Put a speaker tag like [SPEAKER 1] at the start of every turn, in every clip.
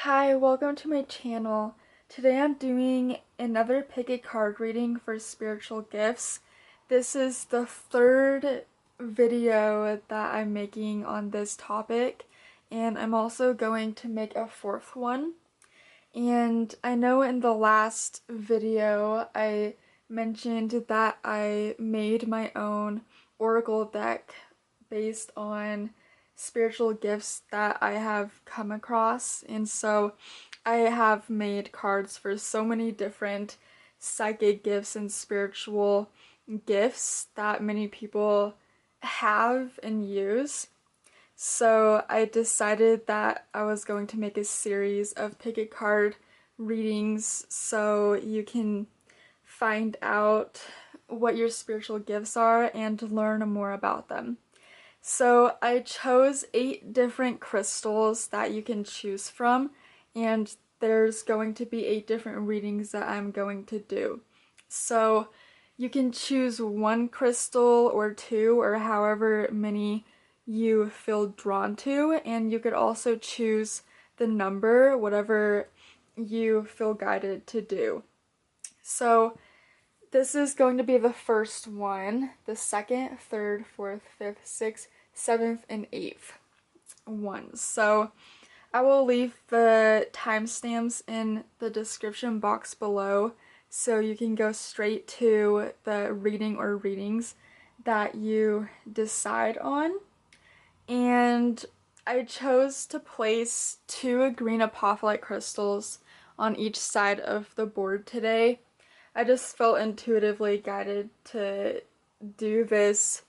[SPEAKER 1] Hi, welcome to my channel. Today I'm doing another pick a card reading for spiritual gifts. This is the third video that I'm making on this topic, and I'm also going to make a fourth one. And I know in the last video I mentioned that I made my own oracle deck based on spiritual gifts that I have come across, and so I have made cards for so many different psychic gifts and spiritual gifts that many people have and use. So I decided that I was going to make a series of pick a card readings so you can find out what your spiritual gifts are and learn more about them. So I chose 8 different crystals that you can choose from, and there's going to be 8 different readings that I'm going to do. So you can choose 1 crystal or 2 or however many you feel drawn to, and you could also choose the number, whatever you feel guided to do. So this is going to be the first one, the second, third, fourth, fifth, sixth, seventh, and eighth ones. So I will leave the timestamps in the description box below so you can go straight to the reading or readings that you decide on. And I chose to place 2 green apophyllite crystals on each side of the board today. I just felt intuitively guided to do this.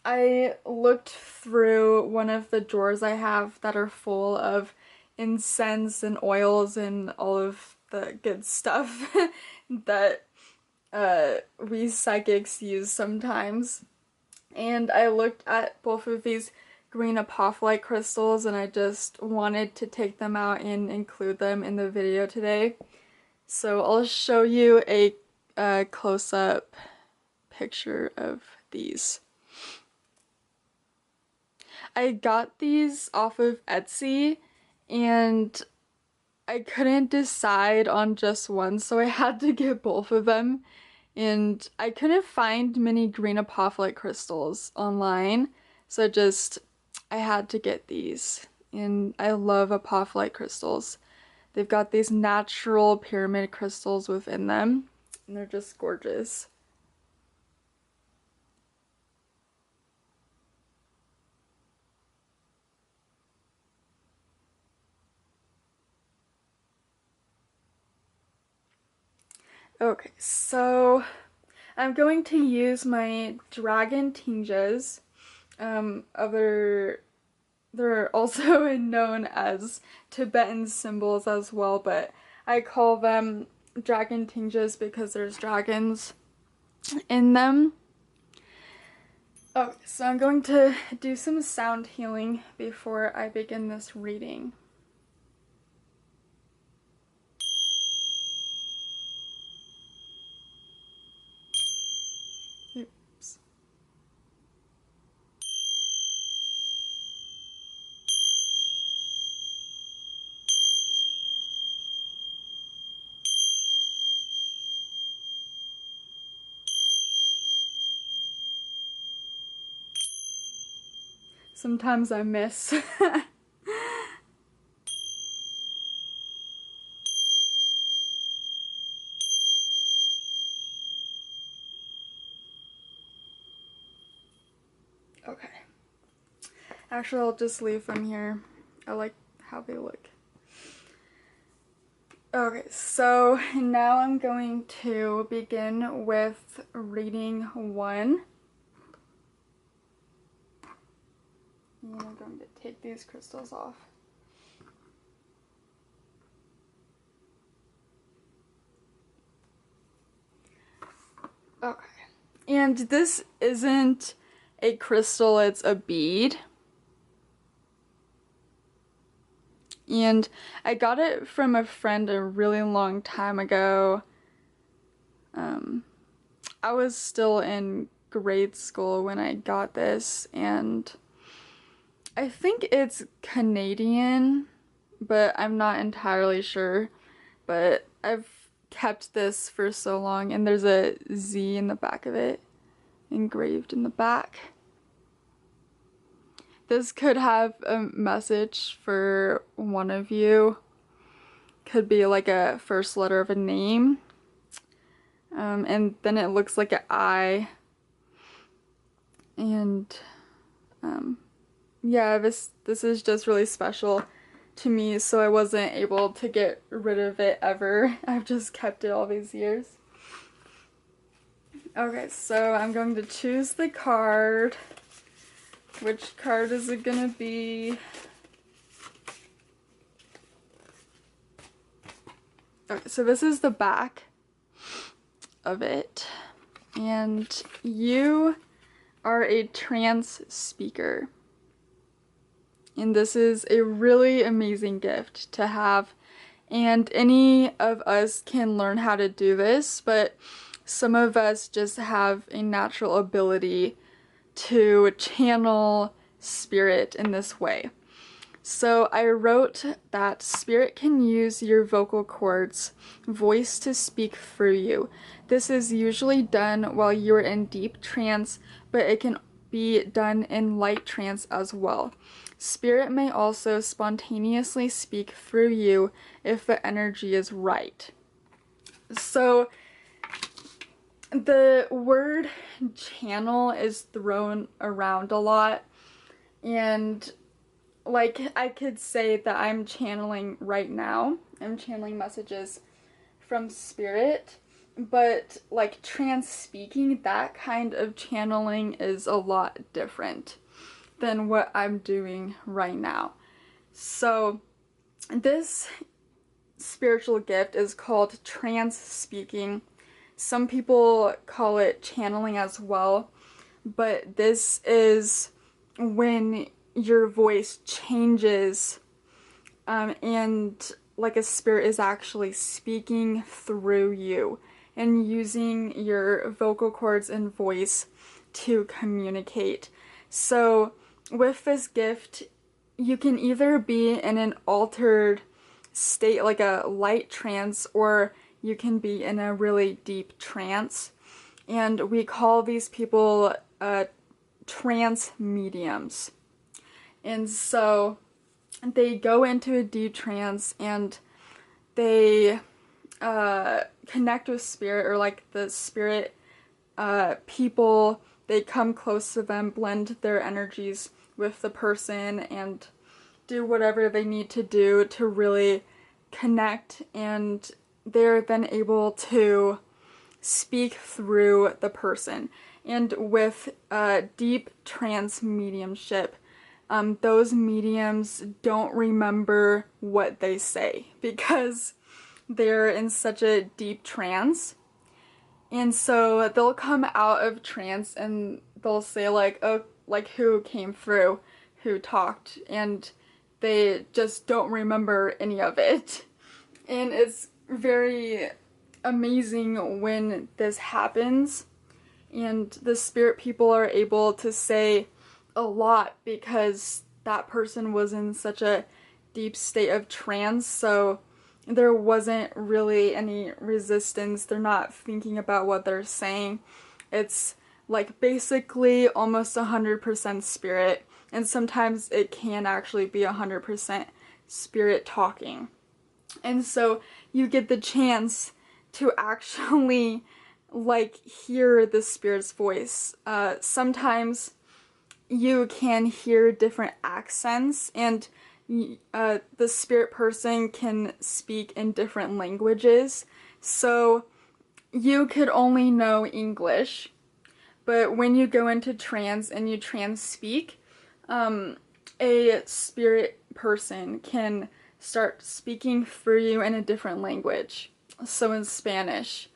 [SPEAKER 1] I looked through one of the drawers I have that are full of incense and oils and all of the good stuff that we psychics use sometimes. And I looked at both of these green apophyllite crystals and I just wanted to take them out and include them in the video today. So I'll show you a close-up picture of these. I got these off of Etsy and I couldn't decide on just one, so I had to get both of them. And I couldn't find many green apophyllite crystals online, so I had to get these. And I love apophyllite crystals. They've got these natural pyramid crystals within them, and they're just gorgeous. Okay, so I'm going to use my dragon tinges. They're also known as Tibetan symbols as well, but I call them dragon tinges because there's dragons in them. Okay, so I'm going to do some sound healing before I begin this reading. Oops. Sometimes I miss. Okay. Actually, I'll just leave them here. I like how they look. Okay, so now I'm going to begin with reading 1. And I'm going to take these crystals off. Okay. And this isn't a crystal, it's a bead. And I got it from a friend a really long time ago. I was still in grade school when I got this, and I think it's Canadian, but I'm not entirely sure. But I've kept this for so long, and there's a Z in the back of it, engraved in the back. This could have a message for one of you. Could be like a first letter of a name. And then it looks like an I. And yeah, this is just really special to me, so I wasn't able to get rid of it ever. I've just kept it all these years. Okay, so I'm going to choose the card. Which card is it gonna be? Okay, so this is the back of it. And you are a trance speaker. And this is a really amazing gift to have. And any of us can learn how to do this, but some of us just have a natural ability to channel spirit in this way. So I wrote that spirit can use your vocal cords, voice to speak through you. This is usually done while you're in deep trance, but it can be done in light trance as well. Spirit may also spontaneously speak through you if the energy is right. So the word channel is thrown around a lot, and like I could say that I'm channeling right now. I'm channeling messages from spirit, but like trance speaking, that kind of channeling is a lot different than what I'm doing right now. So this spiritual gift is called trance speaking. Some people call it channeling as well, but this is when your voice changes and like a spirit is actually speaking through you and using your vocal cords and voice to communicate. So with this gift, you can either be in an altered state, like a light trance, or you can be in a really deep trance. And we call these people trance mediums. And so they go into a deep trance and they connect with spirit, or like the spirit people. They come close to them, blend their energies with the person, and do whatever they need to do to really connect, and they're then able to speak through the person. And with deep trance mediumship, those mediums don't remember what they say because they're in such a deep trance. And so they'll come out of trance and they'll say like, oh, like who came through, who talked, and they just don't remember any of it. And it's very amazing when this happens, and the spirit people are able to say a lot because that person was in such a deep state of trance, so there wasn't really any resistance. They're not thinking about what they're saying. It's like basically almost 100% spirit, and sometimes it can actually be 100% spirit talking. And so you get the chance to actually like hear the spirit's voice. Sometimes you can hear different accents, and the spirit person can speak in different languages. So you could only know English, but when you go into trance and you trance speak, a spirit person can start speaking for you in a different language. So in Spanish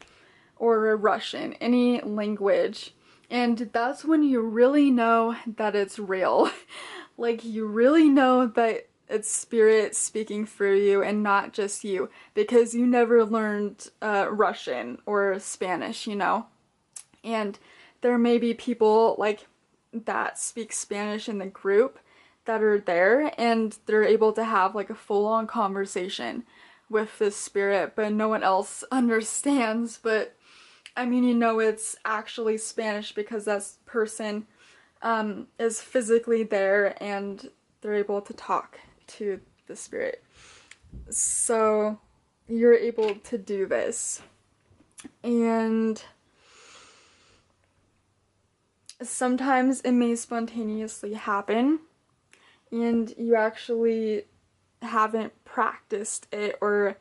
[SPEAKER 1] or Russian, any language. And that's when you really know that it's real. Like you really know that it's spirit speaking through you and not just you, because you never learned Russian or Spanish, you know? And there may be people like that speak Spanish in the group that are there, and they're able to have like a full-on conversation with this spirit, but no one else understands. But I mean, you know, it's actually Spanish because that person is physically there and they're able to talk to the spirit. So you're able to do this. And sometimes it may spontaneously happen and you actually haven't practiced it or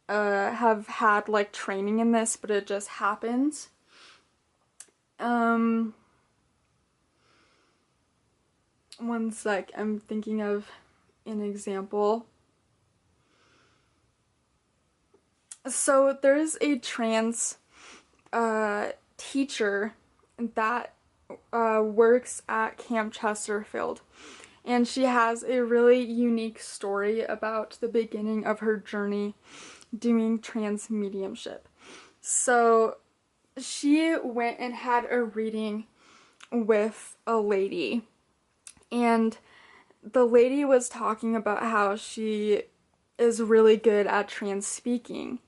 [SPEAKER 1] have had like training in this, but it just happens. One sec, I'm thinking of an example. So there's a trance teacher that works at Camp Chesterfield, and she has a really unique story about the beginning of her journey doing trance mediumship. So she went and had a reading with a lady, and the lady was talking about how she is really good at trance speaking,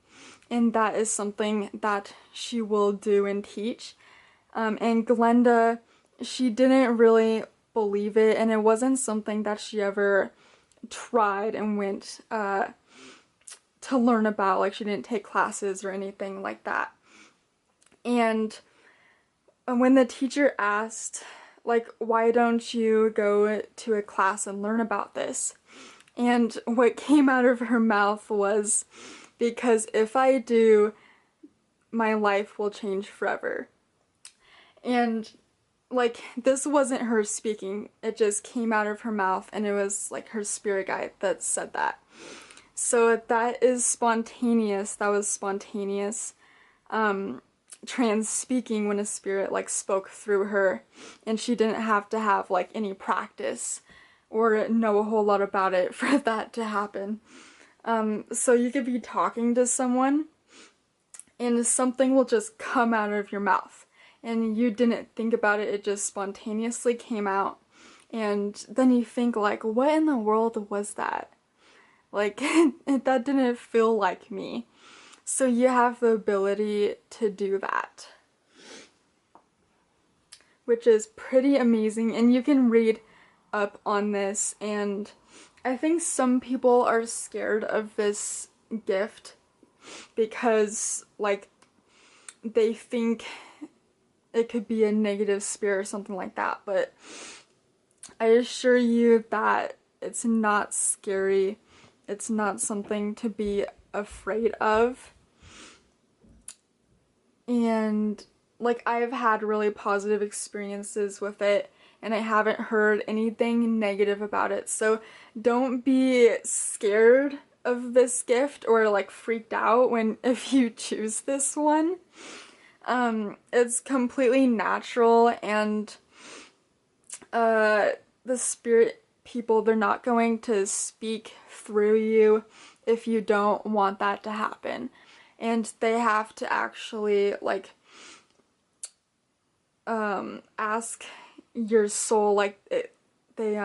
[SPEAKER 1] and that is something that she will do and teach. And Glenda, she didn't really believe it, and it wasn't something that she ever tried and went to learn about. Like, she didn't take classes or anything like that. And when the teacher asked, like, why don't you go to a class and learn about this? And what came out of her mouth was, because if I do, my life will change forever. And like, this wasn't her speaking, it just came out of her mouth, and it was like her spirit guide that said that. So that is spontaneous. That was spontaneous trance speaking when a spirit like spoke through her, and she didn't have to have like any practice or know a whole lot about it for that to happen. So you could be talking to someone and something will just come out of your mouth and you didn't think about it, it just spontaneously came out, and then you think like, what in the world was that? Like, that didn't feel like me. So you have the ability to do that, which is pretty amazing, and you can read up on this. And I think some people are scared of this gift because like they think it could be a negative spirit or something like that, but I assure you that it's not scary. It's not something to be afraid of. And like, I've had really positive experiences with it, and I haven't heard anything negative about it. So don't be scared of this gift or like freaked out if you choose this one. It's completely natural, and the spirit people, they're not going to speak through you if you don't want that to happen. And they have to actually like ask your soul, like they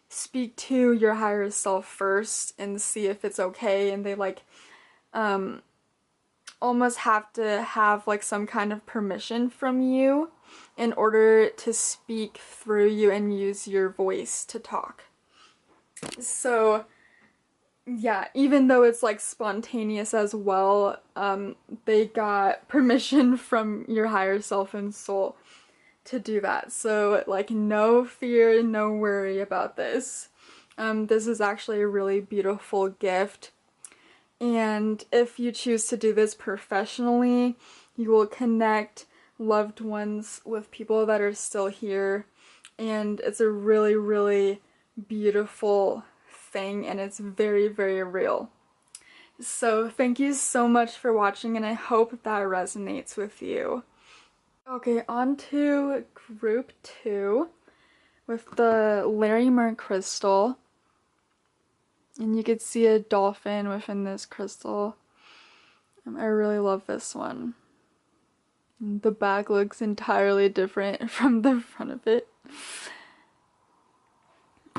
[SPEAKER 1] speak to your higher self first and see if it's okay, and they like almost have to have like some kind of permission from you in order to speak through you and use your voice to talk. So yeah, even though it's like spontaneous as well, they got permission from your higher self and soul to do that. So like, no fear, no worry about this. This is actually a really beautiful gift. And if you choose to do this professionally, you will connect loved ones with people that are still here. And it's a really, really beautiful thing, and it's very, very real. So thank you so much for watching, and I hope that resonates with you. Okay, on to group 2 with the Larry crystal. And you could see a dolphin within this crystal. I really love this one. The back looks entirely different from the front of it.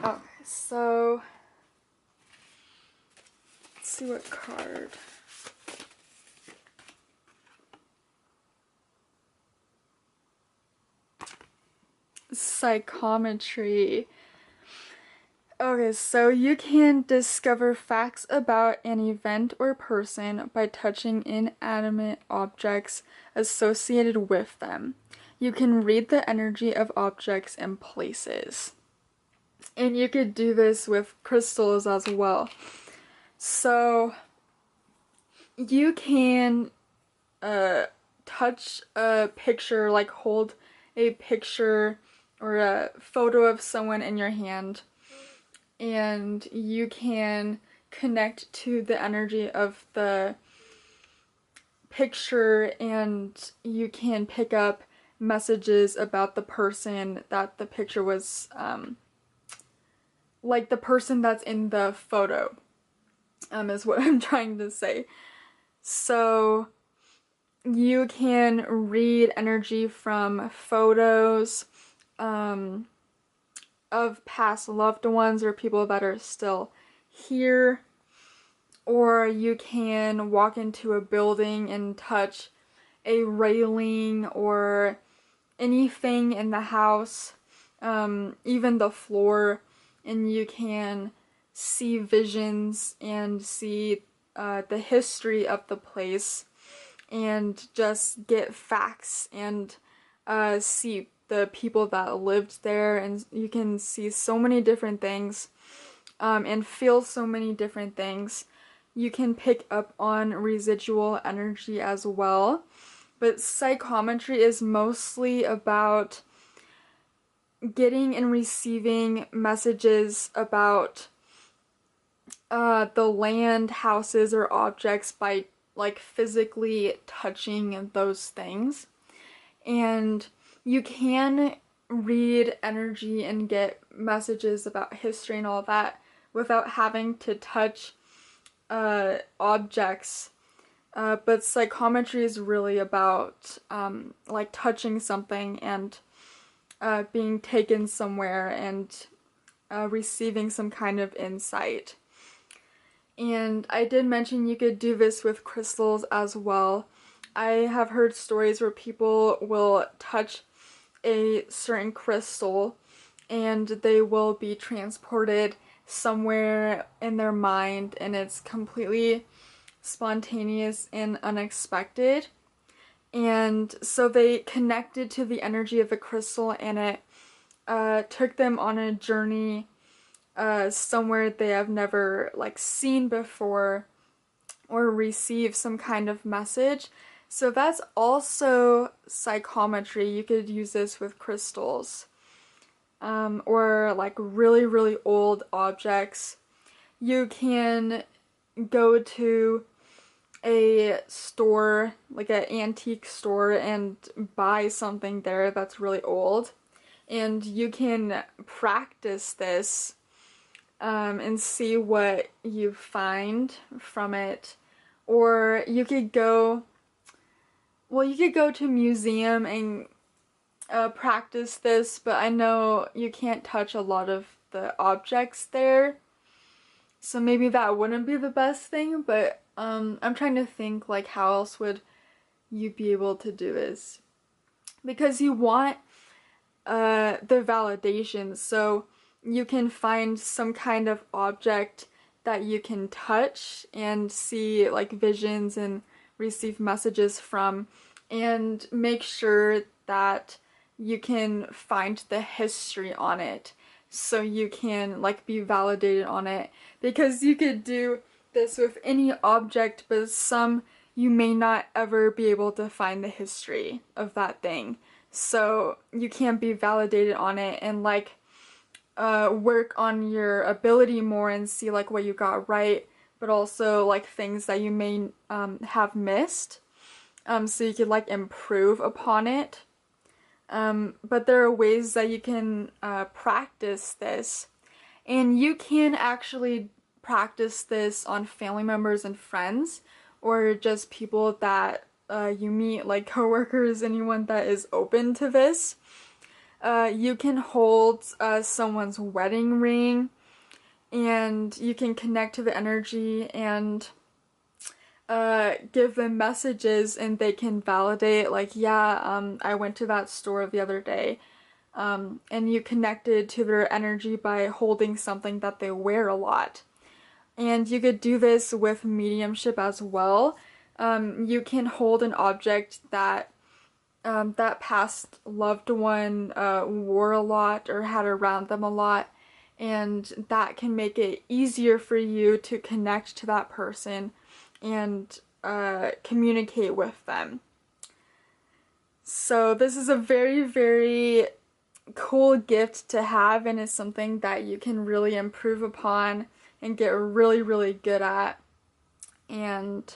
[SPEAKER 1] Okay, so let's see what card. Psychometry. Okay, so you can discover facts about an event or person by touching inanimate objects associated with them. You can read the energy of objects and places. And you could do this with crystals as well. So you can touch a picture, like hold a picture or a photo of someone in your hand, and you can connect to the energy of the picture, and you can pick up messages about the person that the picture was, like the person that's in the photo, is what I'm trying to say. So you can read energy from photos, of past loved ones or people that are still here, or you can walk into a building and touch a railing or anything in the house, even the floor, and you can see visions and see the history of the place and just get facts and see the people that lived there, and you can see so many different things and feel so many different things. You can pick up on residual energy as well, but psychometry is mostly about getting and receiving messages about the land, houses, or objects by like physically touching those things. And you can read energy and get messages about history and all that without having to touch objects. But psychometry is really about like touching something and being taken somewhere and receiving some kind of insight. And I did mention you could do this with crystals as well. I have heard stories where people will touch a certain crystal and they will be transported somewhere in their mind, and it's completely spontaneous and unexpected. And so they connected to the energy of the crystal, and it took them on a journey somewhere they have never like seen before or received some kind of message. So that's also psychometry. You could use this with crystals, or like really, really old objects. You can go to a store, like an antique store, and buy something there that's really old. And you can practice this and see what you find from it. Or you could go to a museum and practice this, but I know you can't touch a lot of the objects there, so maybe that wouldn't be the best thing, but I'm trying to think like how else would you be able to do this, because you want the validation, so you can find some kind of object that you can touch and see like visions and receive messages from, and make sure that you can find the history on it so you can like be validated on it, because you could do this with any object, but some you may not ever be able to find the history of that thing, so you can't be validated on it and like work on your ability more and see like what you got right, but also like things that you may have missed, so you could like improve upon it. But there are ways that you can practice this, and you can actually practice this on family members and friends, or just people that you meet, like coworkers, anyone that is open to this. You can hold someone's wedding ring, and you can connect to the energy and give them messages, and they can validate, like, yeah, I went to that store the other day. And you connected to their energy by holding something that they wear a lot. And you could do this with mediumship as well. You can hold an object that that past loved one wore a lot or had around them a lot, and that can make it easier for you to connect to that person and communicate with them. So this is a very, very cool gift to have, and it's something that you can really improve upon and get really, really good at. And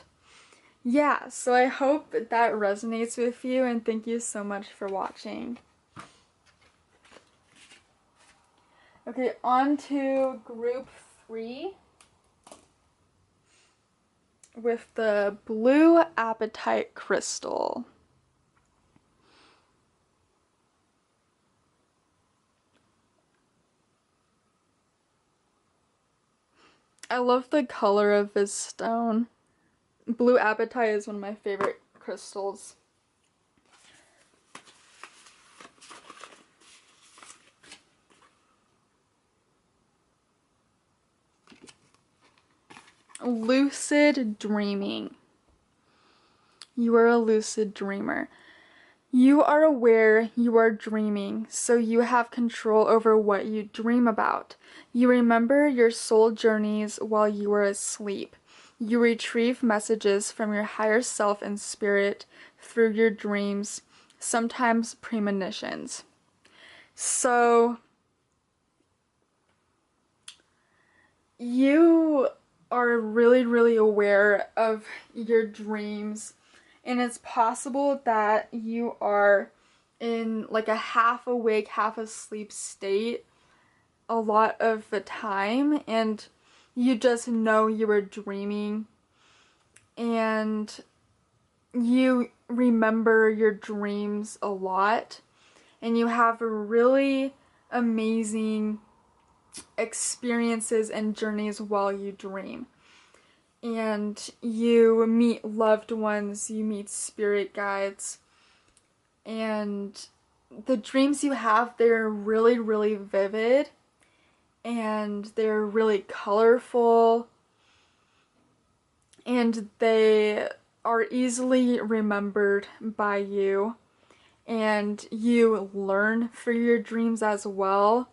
[SPEAKER 1] yeah, so I hope that resonates with you, and thank you so much for watching. Okay, on to group 3 with the blue apatite crystal. I love the color of this stone. Blue apatite is one of my favorite crystals. Lucid dreaming. You are a lucid dreamer. You are aware you are dreaming, so you have control over what you dream about. You remember your soul journeys while you are asleep. You retrieve messages from your higher self and spirit through your dreams, sometimes premonitions. So, you are really, really aware of your dreams, and it's possible that you are in like a half awake, half asleep state a lot of the time, and you just know you were dreaming, and you remember your dreams a lot, and you have really amazing experiences and journeys while you dream. And you meet loved ones, you meet spirit guides, and the dreams you have, they're really, really vivid, and they're really colorful, and they are easily remembered by you, and you learn through your dreams as well.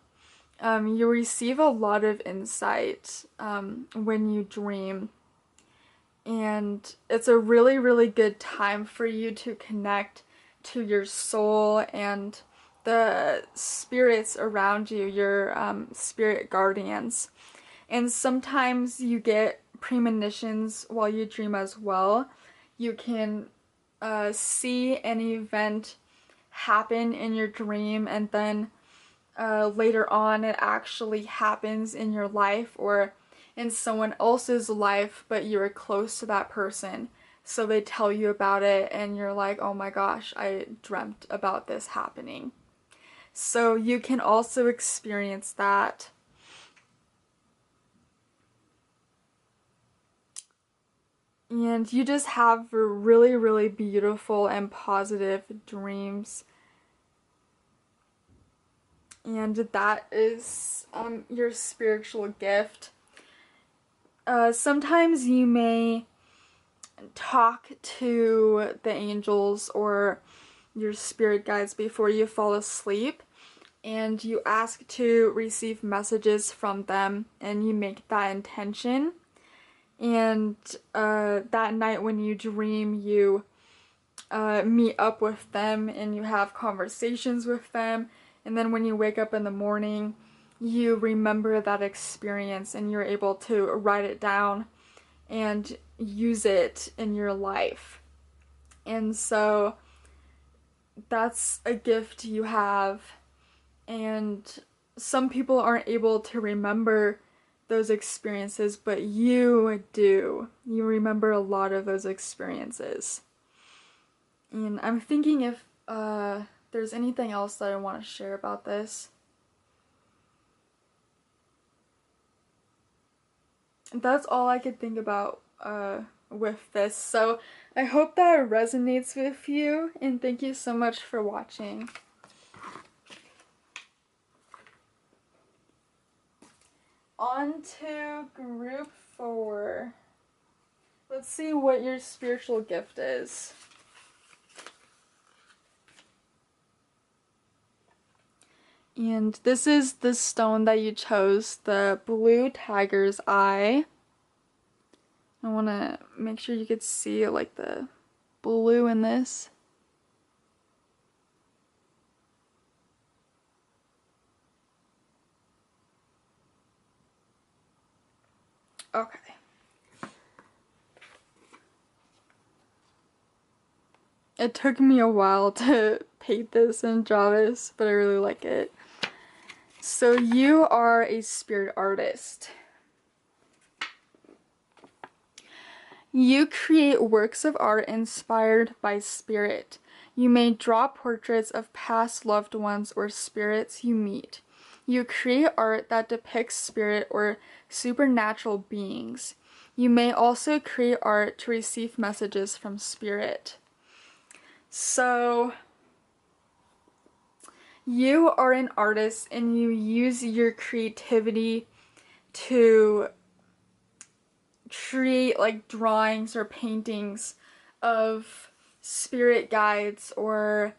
[SPEAKER 1] You receive a lot of insight when you dream, and it's a really, really good time for you to connect to your soul and the spirits around you, your spirit guardians. And sometimes you get premonitions while you dream as well. You can see an event happen in your dream, and then later on it actually happens in your life or in someone else's life, but you're close to that person. So they tell you about it, and you're like, oh my gosh, I dreamt about this happening. So you can also experience that. And you just have really, really beautiful and positive dreams. And that is your spiritual gift. Sometimes you may talk to the angels or your spirit guides before you fall asleep, and you ask to receive messages from them, and you make that intention. And that night when you dream, you meet up with them and you have conversations with them, and then when you wake up in the morning, you remember that experience and you're able to write it down and use it in your life. And so that's a gift you have, and some people aren't able to remember those experiences, but you do. You remember a lot of those experiences. And I'm thinking if there's anything else that I want to share about this. That's all I could think about with this. So I hope that resonates with you, and thank you so much for watching. On to group 4. Let's see what your spiritual gift is. And this is the stone that you chose, the blue tiger's eye. I want to make sure you could see like the blue in this. Okay. It took me a while to paint this and draw this, but I really like it. So you are a spirit artist. You create works of art inspired by spirit. You may draw portraits of past loved ones or spirits you meet. You create art that depicts spirit or supernatural beings. You may also create art to receive messages from spirit. So you are an artist and you use your creativity to create like drawings or paintings of spirit guides or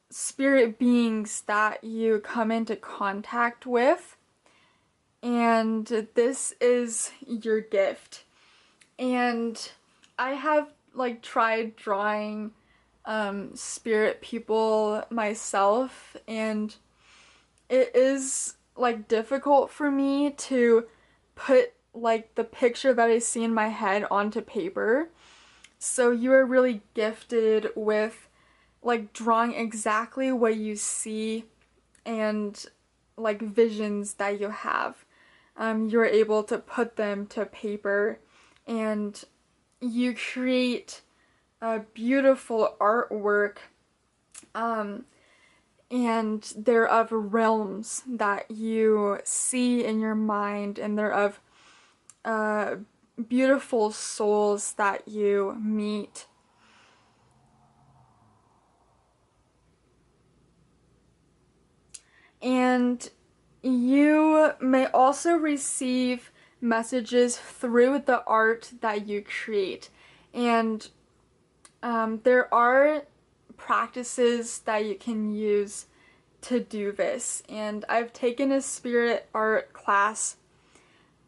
[SPEAKER 1] spirit beings that you come into contact with, and this is your gift. And I have like tried drawing spirit people myself, and it is like difficult for me to put like the picture that I see in my head onto paper. So you are really gifted with like drawing exactly what you see and like visions that you have. You're able to put them to paper, and you create a beautiful artwork, and they're of realms that you see in your mind, and they're of beautiful souls that you meet. And you may also receive messages through the art that you create. And there are practices that you can use to do this. And I've taken a spirit art class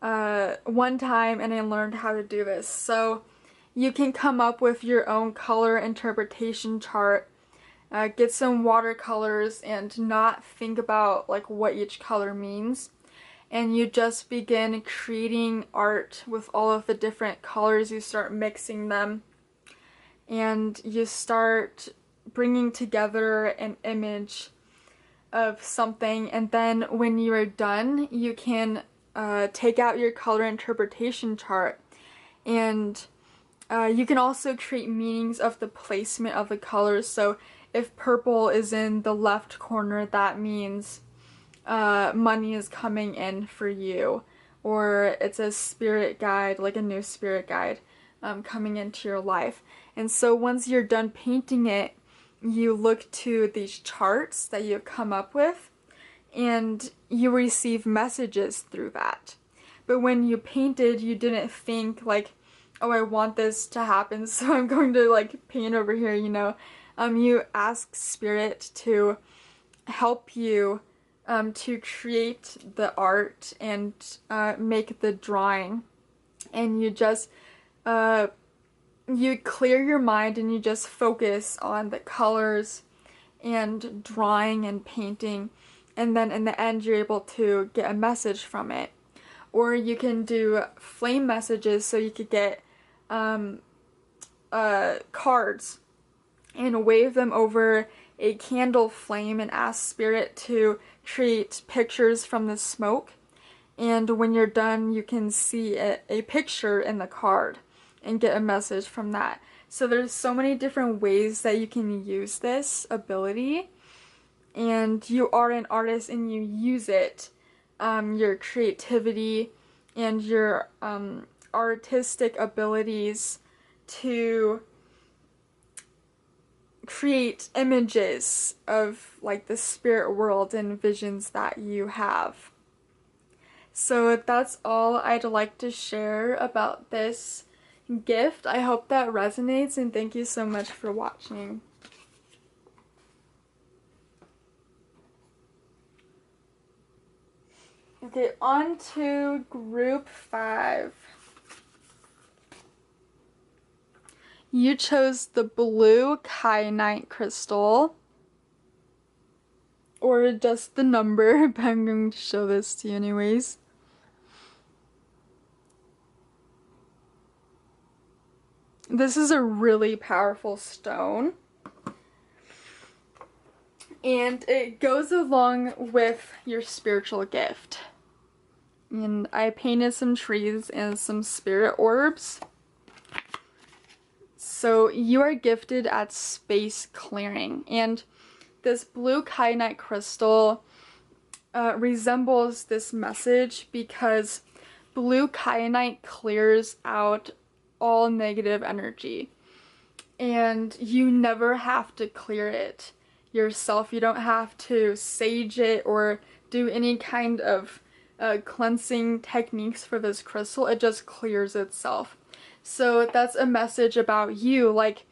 [SPEAKER 1] one time and I learned how to do this. So you can come up with your own color interpretation chart, get some watercolors and not think about like what each color means. And you just begin creating art with all of the different colors. You start mixing them and you start bringing together an image of something, and then when you are done you can take out your color interpretation chart, and you can also create meanings of the placement of the colors. So if purple is in the left corner, that means money is coming in for you, or it's a spirit guide, like a new spirit guide coming into your life. And so once you're done painting it, you look to these charts that you've come up with and you receive messages through that. But when you painted, you didn't think like, oh, I want this to happen, so I'm going to like paint over here, you know. You ask spirit to help you to create the art and make the drawing, and you just you clear your mind and you just focus on the colors and drawing and painting, and then in the end you're able to get a message from it. Or you can do flame messages, so you could get cards and wave them over a candle flame and ask spirit to create pictures from the smoke. And when you're done, you can see a picture in the card and get a message from that. So there's so many different ways that you can use this ability, and you are an artist and you use it, your creativity and your artistic abilities to create images of like the spirit world and visions that you have. So that's all I'd like to share about this gift. I hope that resonates, and thank you so much for watching. Okay, on to group 5. You chose the blue kyanite crystal, or just the number, but I'm going to show this to you anyways. This is a really powerful stone, and it goes along with your spiritual gift. And I painted some trees and some spirit orbs. So you are gifted at space clearing, and this blue kyanite crystal resembles this message because blue kyanite clears out all negative energy, and you never have to clear it yourself. You don't have to sage it or do any kind of cleansing techniques for this crystal. It just clears itself. So that's a message about you, like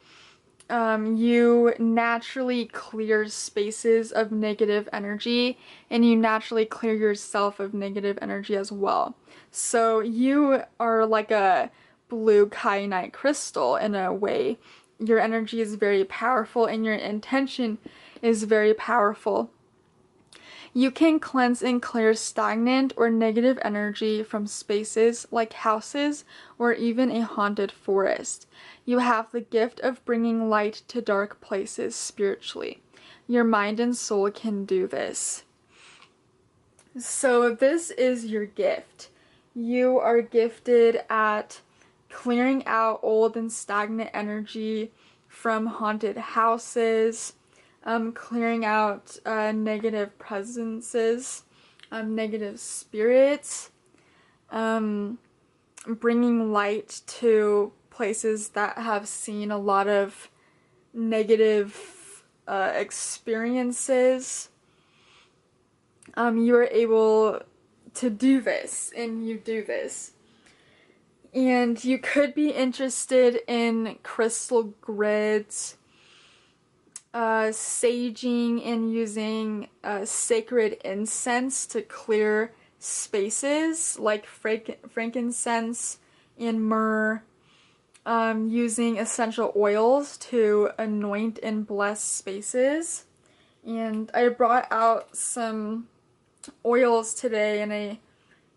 [SPEAKER 1] you naturally clear spaces of negative energy, and you naturally clear yourself of negative energy as well. So you are like a blue kyanite crystal in a way. Your energy is very powerful and your intention is very powerful. You can cleanse and clear stagnant or negative energy from spaces like houses or even a haunted forest. You have the gift of bringing light to dark places spiritually. Your mind and soul can do this. So this is your gift. You are gifted at clearing out old and stagnant energy from haunted houses, clearing out negative presences, negative spirits, bringing light to places that have seen a lot of negative experiences. You are able to do this, and you do this. And you could be interested in crystal grids, saging and using sacred incense to clear spaces like frankincense and myrrh, using essential oils to anoint and bless spaces. And I brought out some oils today and I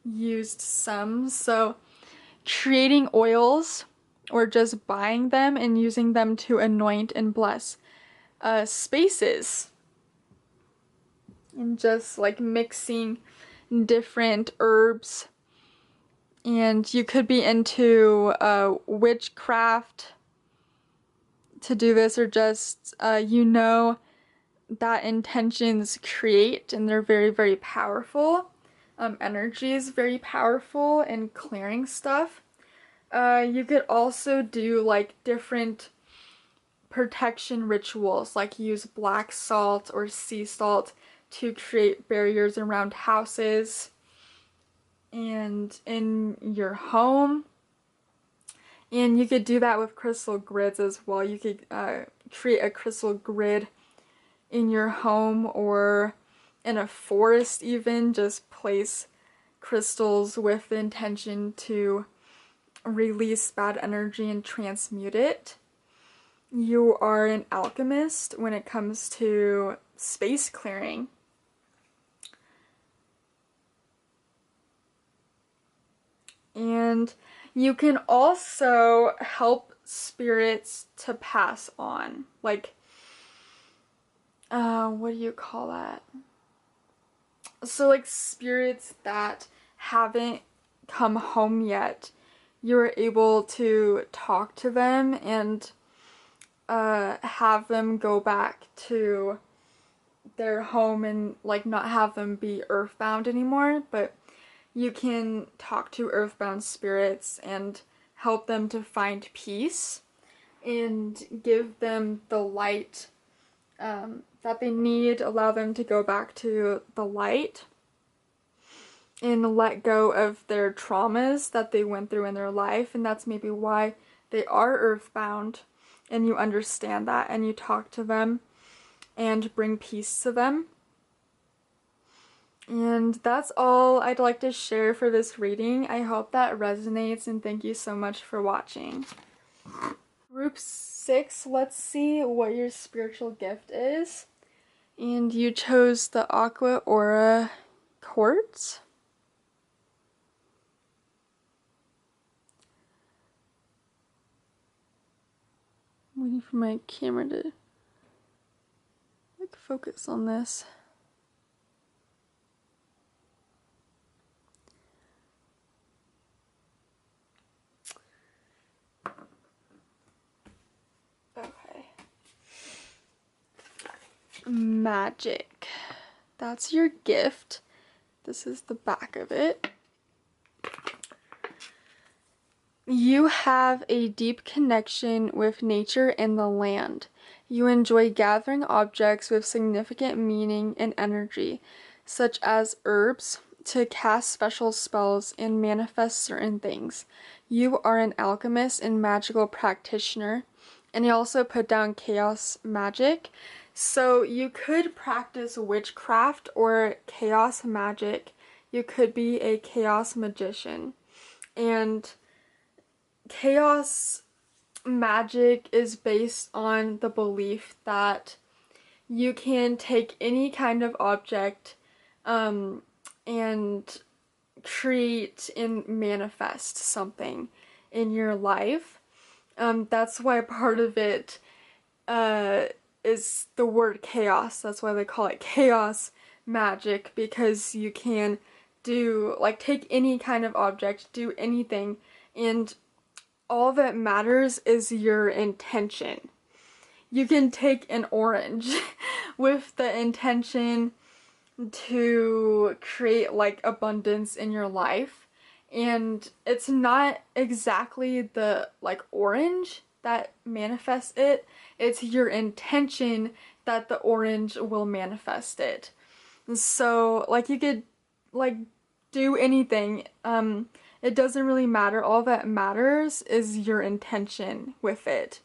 [SPEAKER 1] used some. So creating oils or just buying them and using them to anoint and bless spaces, and just like mixing different herbs. And you could be into witchcraft to do this, or just that intentions create, and they're very, very powerful. Energy is very powerful in clearing stuff. You could also do like different protection rituals, like use black salt or sea salt to create barriers around houses and in your home. And you could do that with crystal grids as well. You could create a crystal grid in your home or in a forest even. Just place crystals with the intention to release bad energy and transmute it. You are an alchemist when it comes to space clearing. And you can also help spirits to pass on. Like, what do you call that? So like spirits that haven't come home yet, you're able to talk to them and have them go back to their home and like not have them be earthbound anymore, but you can talk to earthbound spirits and help them to find peace and give them the light that they need, allow them to go back to the light and let go of their traumas that they went through in their life. And that's maybe why they are earthbound, and you understand that and you talk to them and bring peace to them. And that's all I'd like to share for this reading. I hope that resonates, and thank you so much for watching. Group 6, let's see what your spiritual gift is. And you chose the Aqua Aura Quartz. I'm waiting for my camera to like focus on this. Okay. Magic. That's your gift. This is the back of it. You have a deep connection with nature and the land. You enjoy gathering objects with significant meaning and energy, such as herbs, to cast special spells and manifest certain things. You are an alchemist and magical practitioner, and you also put down chaos magic. So you could practice witchcraft or chaos magic. You could be a chaos magician. And chaos magic is based on the belief that you can take any kind of object and create and manifest something in your life. That's why part of it is the word chaos. That's why they call it chaos magic, because you can do, like, take any kind of object, do anything, and all that matters is your intention. You can take an orange with the intention to create like abundance in your life, and it's not exactly the like orange that manifests it, it's your intention that the orange will manifest it. So like you could like do anything, it doesn't really matter. All that matters is your intention with it.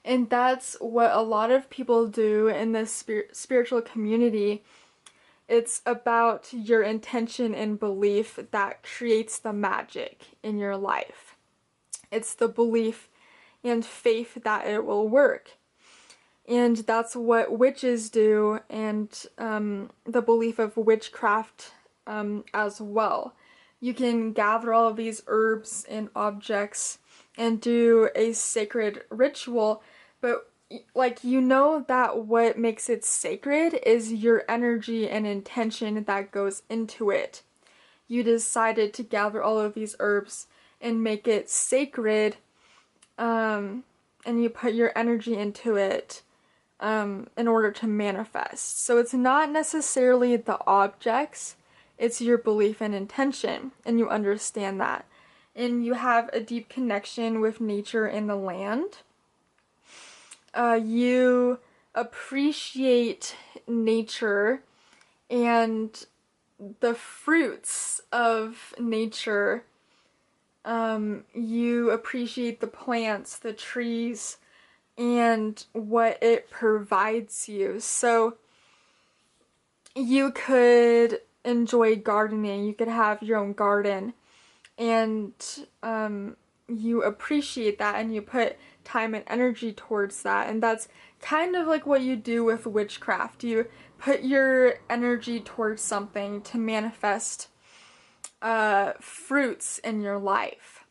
[SPEAKER 1] And that's what a lot of people do in this spiritual community. It's about your intention and belief that creates the magic in your life. It's the belief and faith that it will work. And that's what witches do, and the belief of witchcraft as well. You can gather all of these herbs and objects and do a sacred ritual, but like you know that what makes it sacred is your energy and intention that goes into it. You decided to gather all of these herbs and make it sacred, and you put your energy into it in order to manifest. So it's not necessarily the objects, it's your belief and intention, and you understand that. And you have a deep connection with nature and the land. You appreciate nature and the fruits of nature. You appreciate the plants, the trees, and what it provides you. So you could enjoy gardening, you could have your own garden, and you appreciate that and you put time and energy towards that. And that's kind of like what you do with witchcraft. You put your energy towards something to manifest fruits in your life.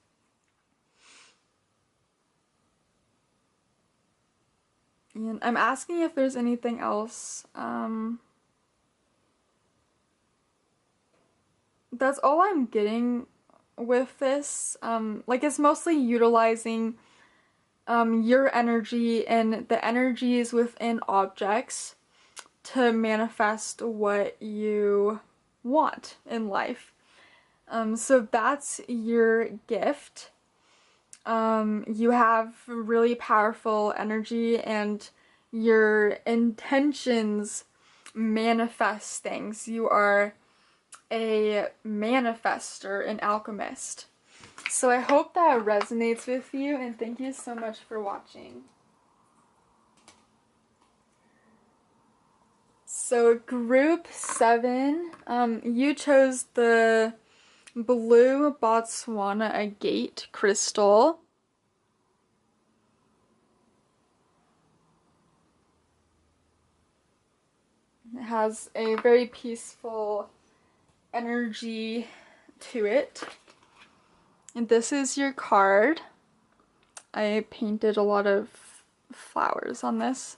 [SPEAKER 1] And I'm asking if there's anything else. That's all I'm getting with this. Like, it's mostly utilizing your energy and the energies within objects to manifest what you want in life. So that's your gift. You have really powerful energy, and your intentions manifest things. You are a manifester, an alchemist. So I hope that resonates with you, and thank you so much for watching. So group 7, you chose the blue Botswana agate crystal. It has a very peaceful energy to it. And this is your card. I painted a lot of flowers on this.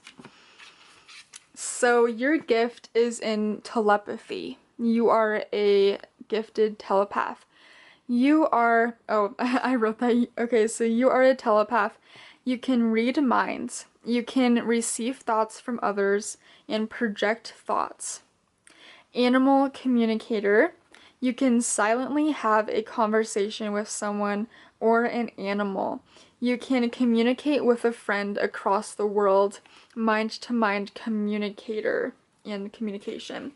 [SPEAKER 1] So your gift is in telepathy. You are a gifted telepath. You are, oh, I wrote that. Okay, so you are a telepath. You can read minds. You can receive thoughts from others and project thoughts. Animal communicator. You can silently have a conversation with someone or an animal. You can communicate with a friend across the world. Mind-to-mind communicator and communication.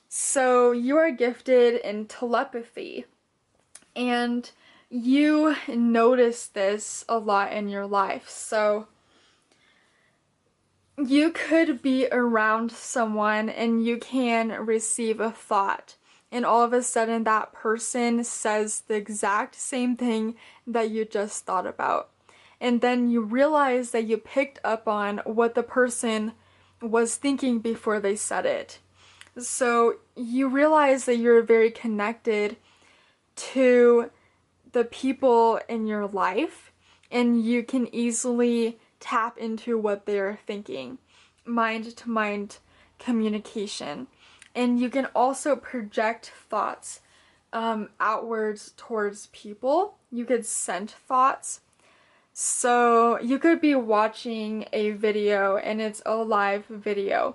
[SPEAKER 1] So you are gifted in telepathy. And you notice this a lot in your life. So you could be around someone and you can receive a thought, and all of a sudden that person says the exact same thing that you just thought about. And then you realize that you picked up on what the person was thinking before they said it. So you realize that you're very connected to the people in your life, and you can easily tap into what they're thinking. Mind-to-mind communication. And you can also project thoughts outwards towards people. You could send thoughts. So you could be watching a video and it's a live video,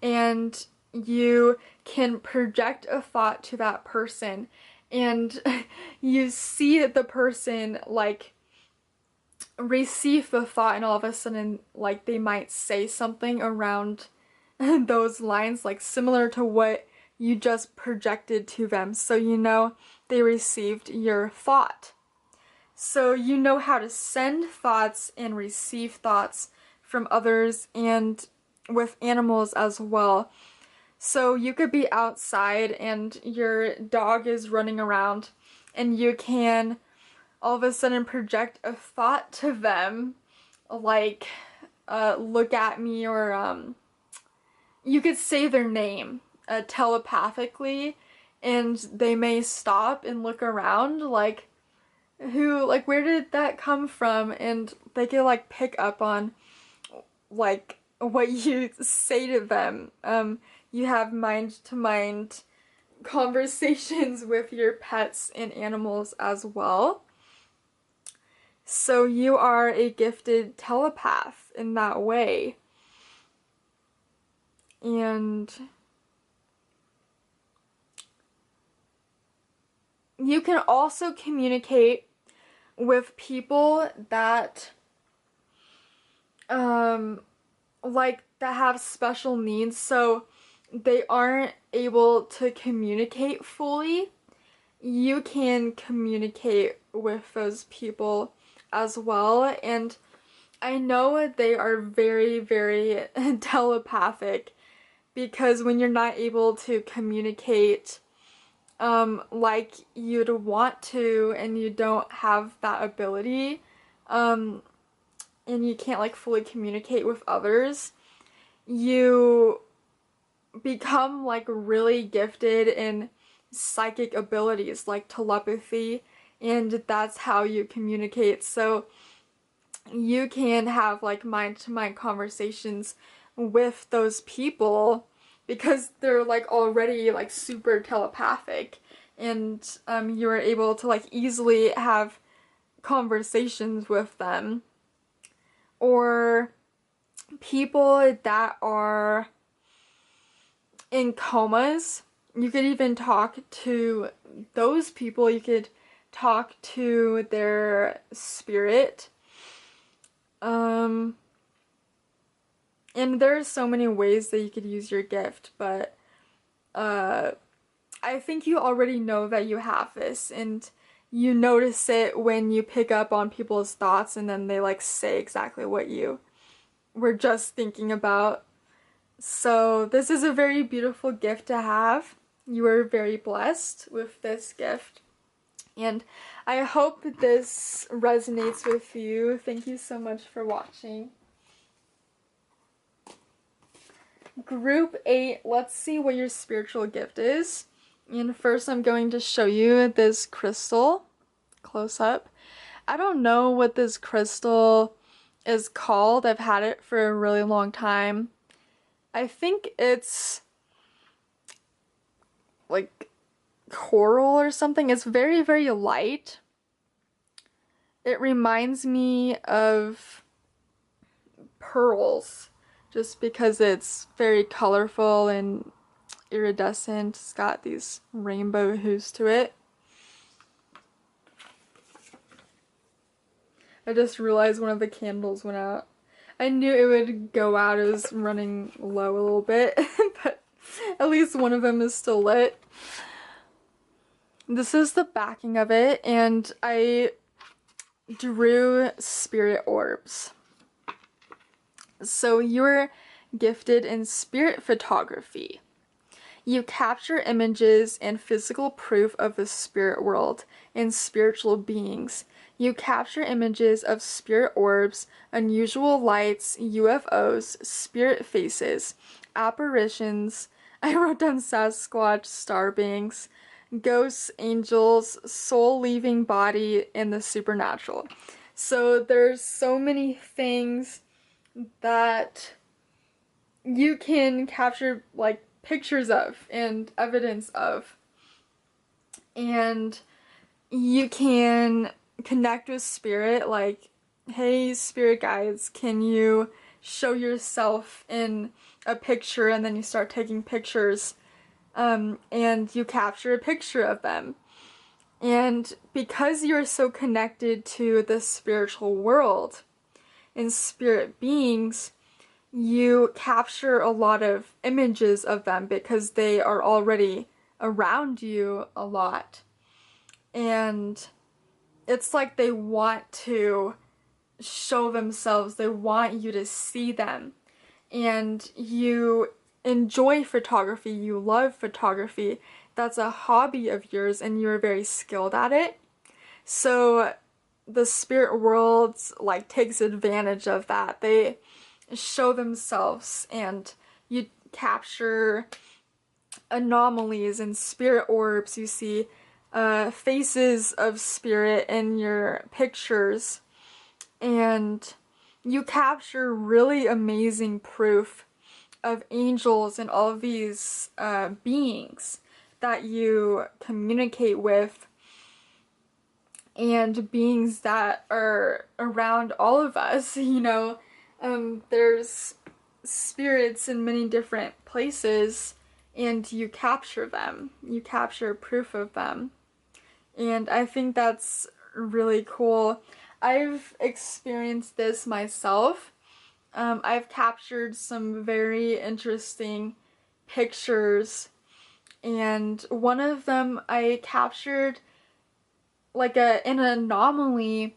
[SPEAKER 1] and you can project a thought to that person, and you see the person like receive the thought, and all of a sudden like they might say something around those lines, like similar to what you just projected to them. So you know they received your thought. So you know how to send thoughts and receive thoughts from others and with animals as well. So you could be outside and your dog is running around, and you can all of a sudden project a thought to them, like look at me, or you could say their name telepathically, and they may stop and look around like, where did that come from? And they could like pick up on like what you say to them. You have mind-to-mind conversations with your pets and animals as well. So you are a gifted telepath in that way. And you can also communicate with people that that have special needs, so they aren't able to communicate fully. You can communicate with those people as well, and I know they are very, very telepathic, because when you're not able to communicate like you'd want to, and you don't have that ability, and you can't like fully communicate with others, you become like really gifted in psychic abilities like telepathy, and that's how you communicate. So you can have like mind-to-mind conversations with those people because they're like already like super telepathic, and you are able to like easily have conversations with them. or people that are in comas. You could even talk to those people. You could talk to their spirit. And there's so many ways that you could use your gift, but I think you already know that you have this, and you notice it when you pick up on people's thoughts and then they like say exactly what you were just thinking about. So this is a very beautiful gift to have. You are very blessed with this gift. And I hope this resonates with you. Thank you so much for watching. Group 8, let's see what your spiritual gift is. And first I'm going to show you this crystal close up. I don't know what this crystal is called. I've had it for a really long time. I think it's like coral or something. It's very, very light. It reminds me of pearls just because it's very colorful and iridescent. It's got these rainbow hues to it. I just realized one of the candles went out. I knew it would go out. It was running low a little bit, but at least one of them is still lit. This is the backing of it, and I drew spirit orbs. So you're gifted in spirit photography. You capture images and physical proof of the spirit world and spiritual beings. You capture images of spirit orbs, unusual lights, UFOs, spirit faces, apparitions. I wrote down Sasquatch, star beings, ghosts, angels, soul leaving body, and the supernatural. So there's so many things that you can capture like pictures of and evidence of, and you can connect with spirit, like, hey spirit guides, can you show yourself in a picture, and then you start taking pictures, and you capture a picture of them. And because you're so connected to the spiritual world and spirit beings, you capture a lot of images of them because they are already around you a lot. And it's like they want to show themselves, they want you to see them. And you enjoy photography, you love photography, that's a hobby of yours and you're very skilled at it. So the spirit world like takes advantage of that. They show themselves, and you capture anomalies and spirit orbs. You see faces of spirit in your pictures, and you capture really amazing proof of angels and all of these beings that you communicate with, and beings that are around all of us, you know. There's spirits in many different places, and you capture them. You capture proof of them. And I think that's really cool. I've experienced this myself. I've captured some very interesting pictures, and one of them I captured like an anomaly,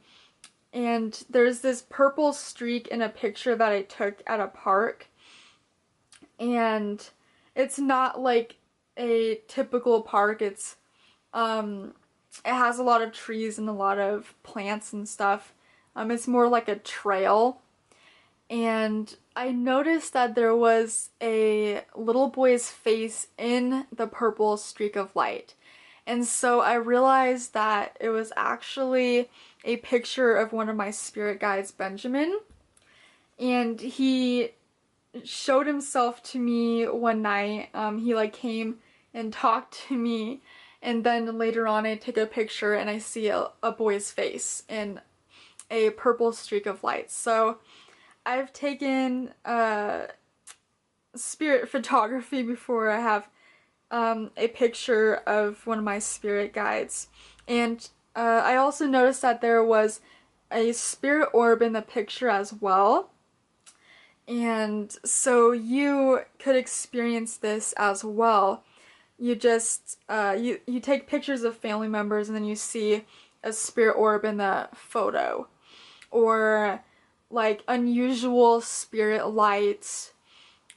[SPEAKER 1] and there's this purple streak in a picture that I took at a park, and it's not like a typical park. It's it has a lot of trees and a lot of plants and stuff. It's more like a trail, and I noticed that there was a little boy's face in the purple streak of light. And so I realized that it was actually a picture of one of my spirit guides, Benjamin. And he showed himself to me one night. He like came and talked to me. And then later on I take a picture and I see a boy's face in a purple streak of light. So I've taken spirit photography before. I have a picture of one of my spirit guides, and I also noticed that there was a spirit orb in the picture as well. And so you could experience this as well. You just you take pictures of family members and then you see a spirit orb in the photo, or like unusual spirit lights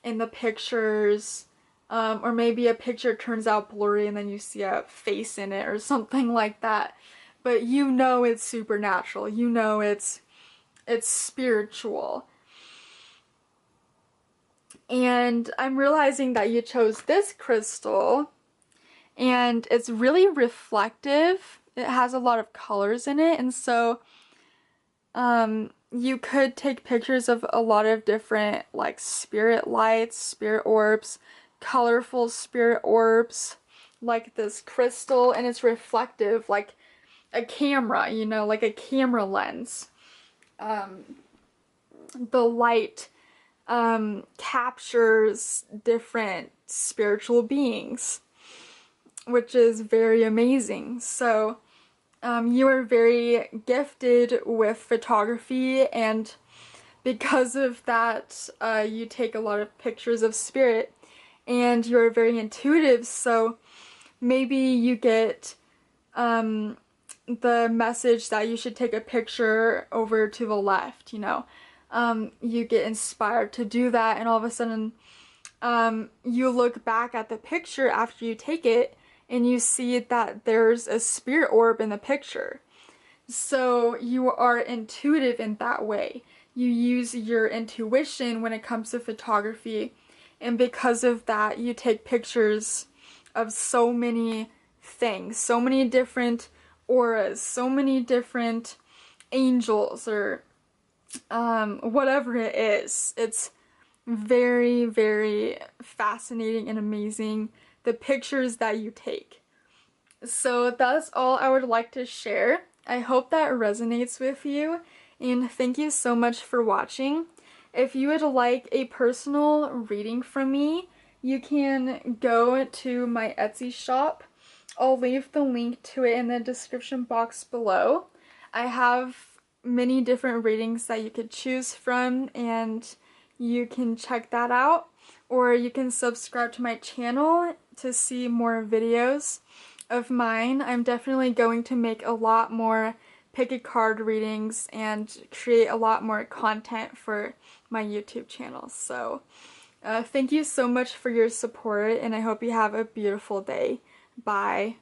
[SPEAKER 1] in the pictures, or maybe a picture turns out blurry and then you see a face in it or something like that. But you know it's supernatural. You know it's spiritual. And I'm realizing that you chose this crystal, and it's really reflective. It has a lot of colors in it, and so you could take pictures of a lot of different like spirit lights, spirit orbs, colorful spirit orbs, like this crystal, and it's reflective like a camera, you know, like a camera lens. The light captures different spiritual beings, which is very amazing. So you are very gifted with photography, and because of that, you take a lot of pictures of spirit, and you're very intuitive, so maybe you get the message that you should take a picture over to the left, you know. You get inspired to do that, and all of a sudden you look back at the picture after you take it and you see that there's a spirit orb in the picture. So you are intuitive in that way. You use your intuition when it comes to photography, and because of that you take pictures of so many things, so many different auras, so many different angels, or whatever it is. It's very, very fascinating and amazing, the pictures that you take. So that's all I would like to share. I hope that resonates with you, and thank you so much for watching. If you would like a personal reading from me, you can go to my Etsy shop. I'll leave the link to it in the description box below. I have many different readings that you could choose from, and you can check that out, or you can subscribe to my channel to see more videos of mine. I'm definitely going to make a lot more pick a card readings and create a lot more content for my YouTube channel. So thank you so much for your support, and I hope you have a beautiful day. Bye.